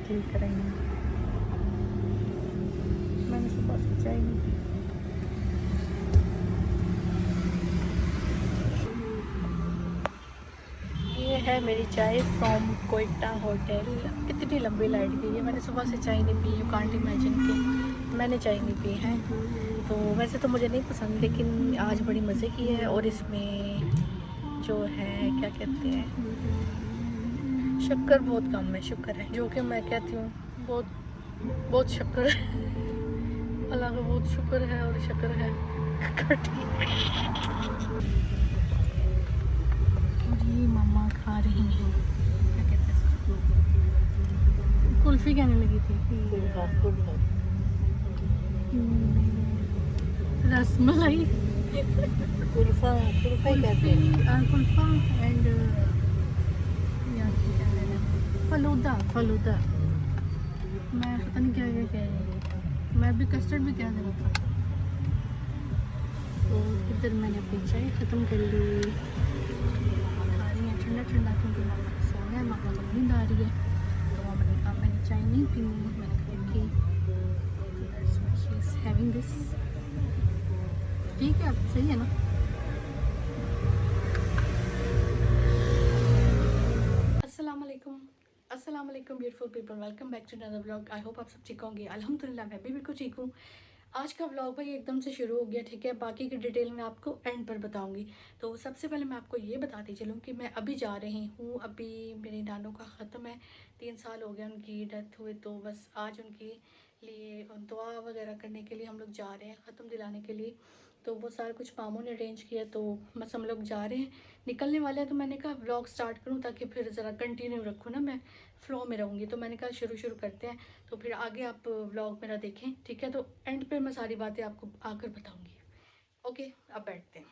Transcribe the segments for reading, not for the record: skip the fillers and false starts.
ठीक करेंगे। मैंने सुबह से चाय नहीं पी। ये है मेरी चाय फ्रॉम कोयटा होटल। इतनी लंबी लाइट गई है, मैंने सुबह से चाय नहीं पी। यू कांट इमेजिन कि मैंने चाय नहीं पी है। तो वैसे तो मुझे नहीं पसंद, लेकिन आज बड़ी मज़े की है। और इसमें जो है क्या कहते हैं, शक्कर बहुत कम है, शुक्र है, जो कि मैं कहती हूँ बहुत बहुत शक्कर अल्लाह का बहुत शुक्र है। और शक्कर है जी। मम्मा खा रही हैं क्या कहते हैं, कुल्फ़ी कहने लगी थी, रसमलाई, कुल्फ़ा एंड फलूदा। मैं पता नहीं क्या क्या कह रही हूँ, मैं भी कस्टर्ड भी कह देना था। तो इधर मैंने अपनी चाय ख़त्म कर ली, खा रही है ठंडा ठंडा, क्योंकि मामा ने सोना है, मामा को नींद आ रही है। तो मामा ने कहा मैंने चाय नहीं पीनी, मैंने कहा okay, that's why she is having this. ठीक है, अब सही है ना। अस्सलाम वालेकुम beautiful people, welcome back to another vlog. I hope आप सब ठीक होंगे। अल्हम्दुलिल्लाह मैं भी बिल्कुल ठीक हूँ। आज का व्लॉग भाई एकदम से शुरू हो गया, ठीक है। बाकी की डिटेल मैं आपको एंड पर बताऊंगी। तो सबसे पहले मैं आपको ये बताती चलूँ कि मैं अभी जा रही हूँ, अभी मेरी नानू का ख़त्म है, 3 साल हो गए उनकी डेथ हुए। तो बस आज उनके लिए दुआ वगैरह करने के लिए हम लोग जा रहे हैं, ख़त्म दिलाने के लिए। तो वो सारा कुछ मामों ने अरेंज किया, तो बस हम लोग जा रहे हैं, निकलने वाले हैं। तो मैंने कहा व्लॉग स्टार्ट करूं ताकि फिर ज़रा कंटिन्यू रखूं ना, मैं फ्लो में रहूँगी। तो मैंने कहा शुरू करते हैं, तो फिर आगे आप व्लॉग मेरा देखें, ठीक है। तो एंड पे मैं सारी बातें आपको आकर बताऊँगी। ओके, अब बैठते हैं।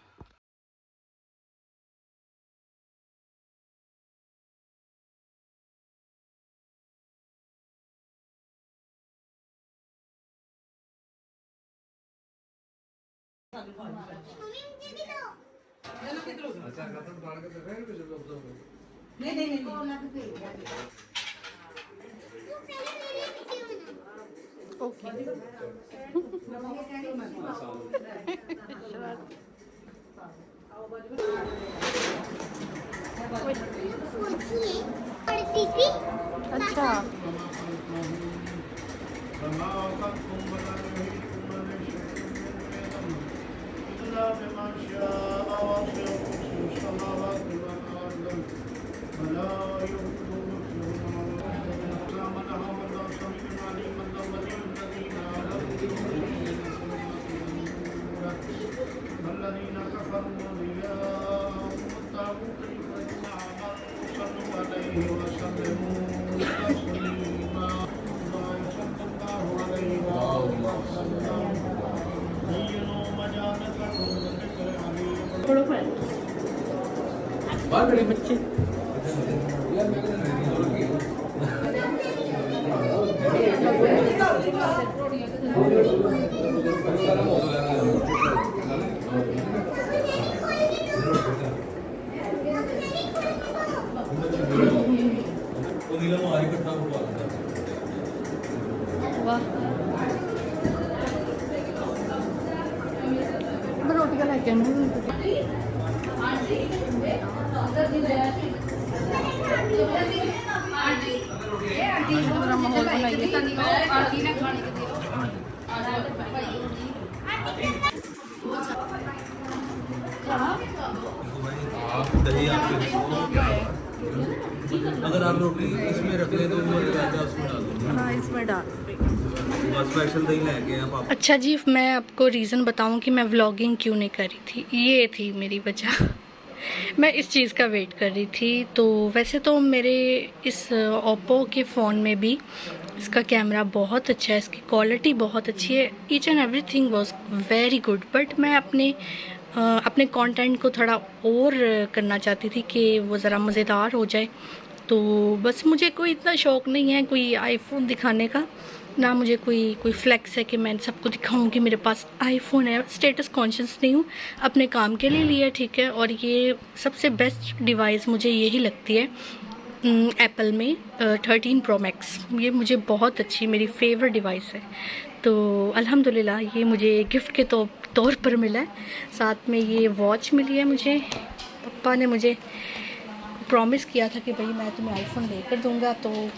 नहीं नहीं नहीं, ओके। अच्छा, बाहर बड़े बच्चे रोटी का लेके माहौल बनाइए। दही अगर आप रोटी इसमें रख लें तो वो उसमें डाल दो। हाँ, इसमें डाल। स्पेशल दही लेके आप। अच्छा जी, मैं आपको रीज़न बताऊं कि मैं व्लॉगिंग क्यों नहीं कर रही थी। ये थी मेरी वजह। मैं इस चीज़ का वेट कर रही थी। तो वैसे तो मेरे इस ओप्पो के फ़ोन में भी इसका कैमरा बहुत अच्छा है, इसकी क्वालिटी बहुत अच्छी है, each and everything was very good. But मैं अपने कंटेंट को थोड़ा और करना चाहती थी कि वो ज़रा मज़ेदार हो जाए। तो बस मुझे कोई इतना शौक़ नहीं है कोई आईफोन दिखाने का, ना मुझे कोई फ्लेक्स है कि मैं सबको दिखाऊं कि मेरे पास आईफोन है। स्टेटस कॉन्शियस नहीं हूँ, अपने काम के लिए लिया, ठीक है। और ये सबसे बेस्ट डिवाइस मुझे यही लगती है एप्पल में 13 प्रो मैक्स। ये मुझे बहुत अच्छी, मेरी फेवरेट डिवाइस है। तो अल्हम्दुलिल्लाह ये मुझे गिफ्ट के तौर पर मिला है। साथ में ये वॉच मिली है मुझे। पापा ने मुझे प्रॉमिस किया था कि भाई मैं तुम्हें आईफोन लेकर दूंगा, तो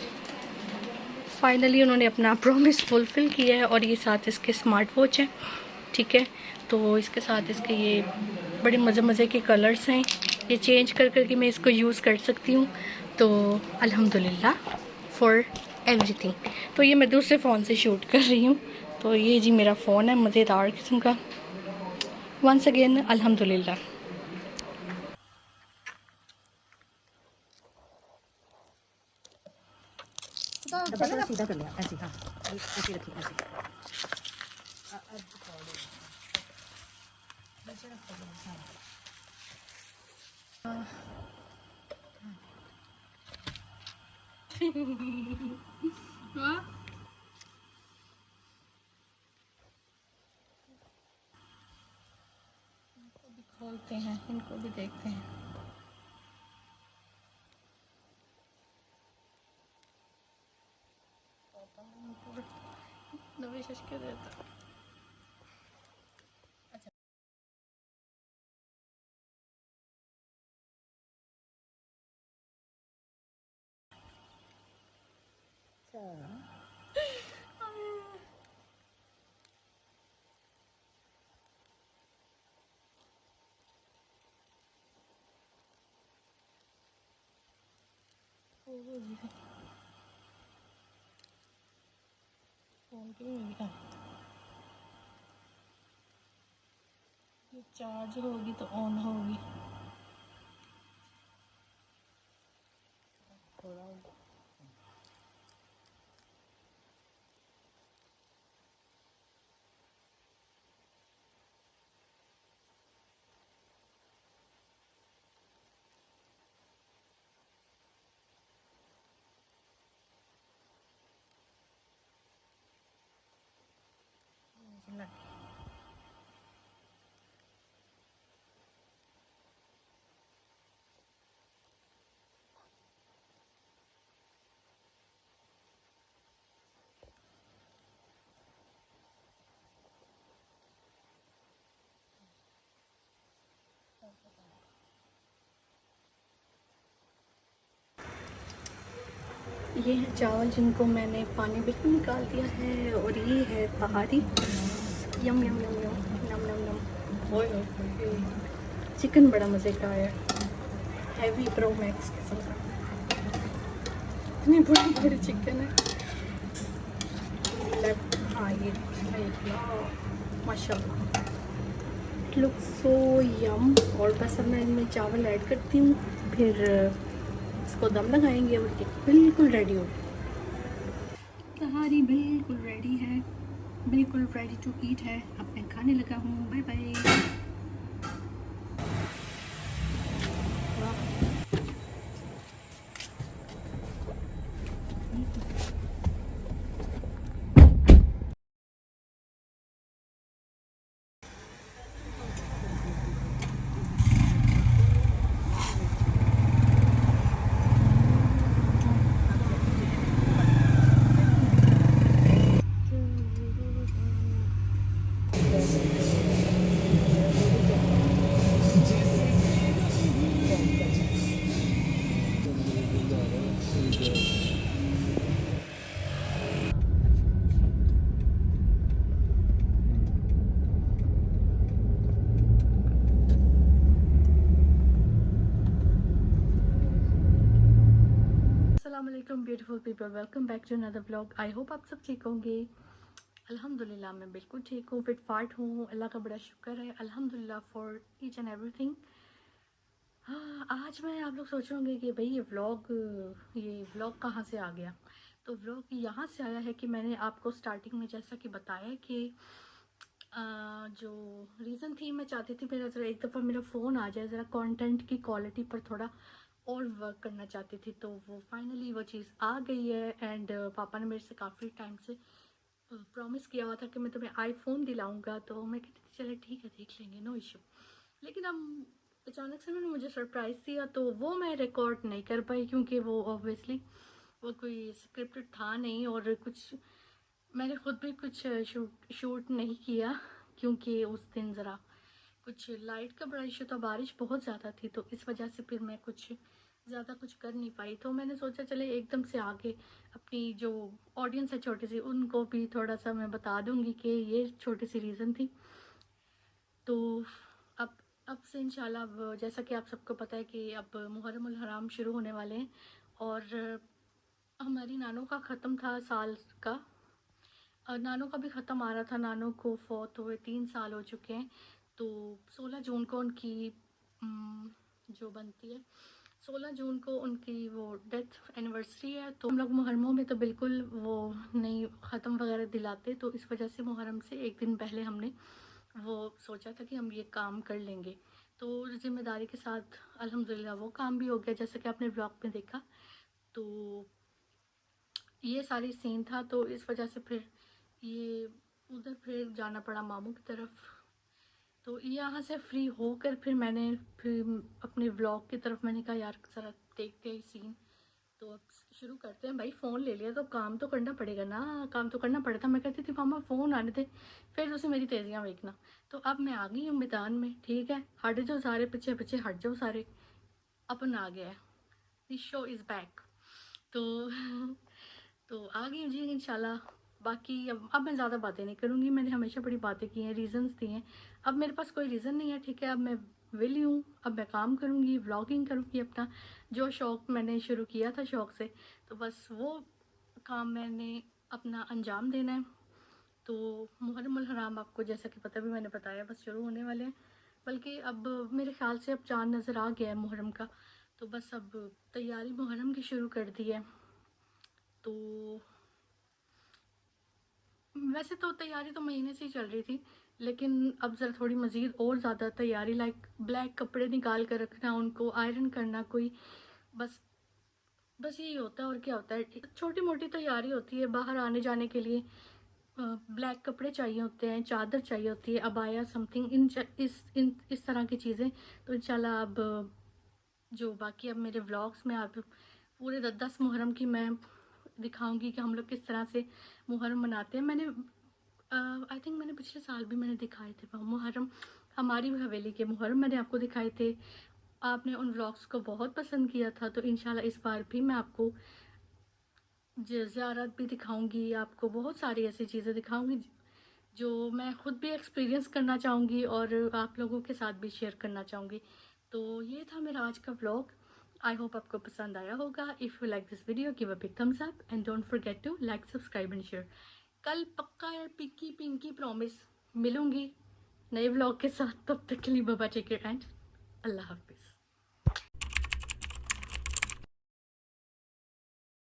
फाइनली उन्होंने अपना प्रॉमिस फुलफ़िल किया है। और ये साथ इसके स्मार्ट वॉच है, ठीक है। तो इसके साथ इसके ये बड़े मज़े मज़े के कलर्स हैं। ये चेंज कर कर के मैं इसको यूज़ कर सकती हूँ। तो अल्हम्दुलिल्लाह फॉर एवरीथिंग। तो ये मैं दूसरे फ़ोन से शूट कर रही हूँ। तो ये जी मेरा फ़ोन है, मज़ेदार किस्म का। वंस अगेन अल्हम्दुलिल्लाह। डब्बा थोड़ा सीधा कर लिया ऐसे, हाँ ऐसे रखिए ऐसे। इनको भी खोलते हैं, इनको भी देखते हैं। नवे शश के देता। फ़ोन की भी दिखा। ये चार्ज होगी तो ऑन होगी। ये है चावल जिनको मैंने पानी बिल्कुल निकाल दिया है। और ये है पहाड़ी। यम यम यम यम नम नम नम। ओए ओए, चिकन बड़ा मज़े का है, हैवी प्रो मैक्स किस्म का। इतनी बड़ी बड़ी चिकन है। हाँ ये माशाल्लाह लुक सो यम। और बस अब मैं इनमें चावल ऐड करती हूँ, फिर इसको दम लगाएंगे और ये बिल्कुल रेडी हो। तहारी बिल्कुल रेडी है, बिल्कुल रेडी टू ईट है। अब मैं खाने लगा हूँ। Bye bye. अस्सलाम वालेकुम beautiful people, welcome back to another vlog. I hope आप सब ठीक होंगे। अल्हम्दुलिल्लाह मैं बिल्कुल ठीक हूँ, फिट फाट हूँ। अल्लाह का बड़ा शुक्र है, अल्हम्दुलिल्लाह फॉर ईच एंड एवरीथिंग। हाँ, आज मैं आप लोग सोच रहे होंगे कि भाई ये व्लॉग कहाँ से आ गया। तो व्लॉग यहाँ से आया है कि मैंने आपको स्टार्टिंग में जैसा कि बताया कि जो रीज़न थी, मैं चाहती थी मेरा ज़रा एक दफ़ा मेरा फ़ोन आ जाए, ज़रा कंटेंट की क्वालिटी पर थोड़ा और वर्क करना चाहती थी। तो वो फाइनली वो चीज़ आ गई है। एंड पापा ने मेरे से काफ़ी टाइम से प्रॉमिस किया हुआ था कि मैं तुम्हें आईफोन दिलाऊंगा। तो मैं कहती थी चलो ठीक है, देख लेंगे, नो इशू। लेकिन अब अचानक से उन्होंने मुझे सरप्राइज़ दिया, तो वो मैं रिकॉर्ड नहीं कर पाई क्योंकि वो ऑब्वियसली वो कोई स्क्रिप्टेड था नहीं, और कुछ मैंने खुद भी कुछ शूट नहीं किया क्योंकि उस दिन ज़रा कुछ लाइट का बड़ा इशू था, बारिश बहुत ज़्यादा थी, तो इस वजह से फिर मैं कुछ ज़्यादा कुछ कर नहीं पाई। तो मैंने सोचा चले एकदम से आगे अपनी जो ऑडियंस है छोटी सी, उनको भी थोड़ा सा मैं बता दूंगी कि ये छोटी सी रीज़न थी। तो अब से इंशाल्लाह, अब जैसा कि आप सबको पता है कि अब मुहर्रम उल हराम शुरू होने वाले हैं, और हमारी नानों का ख़त्म था साल का, और नानों का भी ख़त्म आ रहा था। नानों को फौत हुए 3 साल हो चुके हैं, तो 16 जून को उनकी जो बनती है 16 जून को उनकी वो डेथ एनिवर्सरी है। तो हम लोग मुहर्रमों में तो बिल्कुल वो नहीं ख़त्म वगैरह दिलाते, तो इस वजह से मुहर्रम से एक दिन पहले हमने वो सोचा था कि हम ये काम कर लेंगे। तो ज़िम्मेदारी के साथ अल्हम्दुलिल्लाह वो काम भी हो गया, जैसा कि आपने ब्लॉग में देखा। तो ये सारी सीन था, तो इस वजह से फिर ये उधर फिर जाना पड़ा मामू की तरफ। तो यहाँ से फ्री होकर फिर अपने व्लॉग की तरफ मैंने कहा यार ज़रा देखते हैं सीन। तो अब शुरू करते हैं। भाई फ़ोन ले लिया तो काम तो करना पड़ेगा ना, काम तो करना पड़ता। मैं कहती थी मामा फ़ोन आने दे, फिर उसे मेरी तेज़ियाँ देखना। तो अब मैं आ गई हूँ मैदान में, ठीक है, हट जाओ सारे, पीछे पीछे हट जाओ सारे, अपन आ गया है, दिस शो इज़ बैक। तो तो आ गई हूँ जी इंशाल्लाह। बाकी अब मैं ज़्यादा बातें नहीं करूँगी, मैंने हमेशा बड़ी बातें की हैं, रीज़न्स दिए हैं। अब मेरे पास कोई रीज़न नहीं है, ठीक है, अब मैं विली हूँ, अब मैं काम करूँगी, व्लॉगिंग करूँगी, अपना जो शौक़ मैंने शुरू किया था शौक़ से, तो बस वो काम मैंने अपना अंजाम देना है। तो मुहर्रम उल हराम आपको जैसा कि पता भी मैंने बताया बस शुरू होने वाले हैं, बल्कि अब मेरे ख़्याल से अब चाँद नज़र आ गया है मुहर्रम का, तो बस अब तैयारी मुहर्रम की शुरू कर दी है। तो वैसे तो तैयारी तो महीने से ही चल रही थी, लेकिन अब ज़रा थोड़ी मज़ीद और ज़्यादा तैयारी, लाइक ब्लैक कपड़े निकाल कर रखना, उनको आयरन करना, कोई बस बस यही होता है और क्या होता है। छोटी मोटी तैयारी होती है बाहर आने जाने के लिए। ब्लैक कपड़े चाहिए होते हैं, चादर चाहिए होती है, अबाया समथिंग, इस तरह की चीज़ें। तो इंशाल्लाह अब जो बाकी अब मेरे व्लॉग्स में आप पूरे 10 मुहर्रम की मैं दिखाऊंगी कि हम लोग किस तरह से मुहर्रम मनाते हैं। मैंने आई थिंक मैंने पिछले साल भी मैंने दिखाए थे मुहर्रम, हमारी हवेली के मुहर्रम मैंने आपको दिखाए थे। आपने उन व्लॉग्स को बहुत पसंद किया था, तो इंशाल्लाह इस बार भी मैं आपको ज़ियारत भी दिखाऊंगी, आपको बहुत सारी ऐसी चीज़ें दिखाऊंगी जो मैं ख़ुद भी एक्सपीरियंस करना चाहूँगी और आप लोगों के साथ भी शेयर करना चाहूँगी। तो ये था मेरा आज का व्लॉग। आई होप आपको पसंद आया होगा। If you like this video give a big thumbs up and don't forget to like, subscribe and share. कल पक्का यार पिंकी पिंकी प्रॉमिस मिलूँगी नए व्लॉग के साथ। तब तक के लिए bye bye, take care and Allah हाफिज़।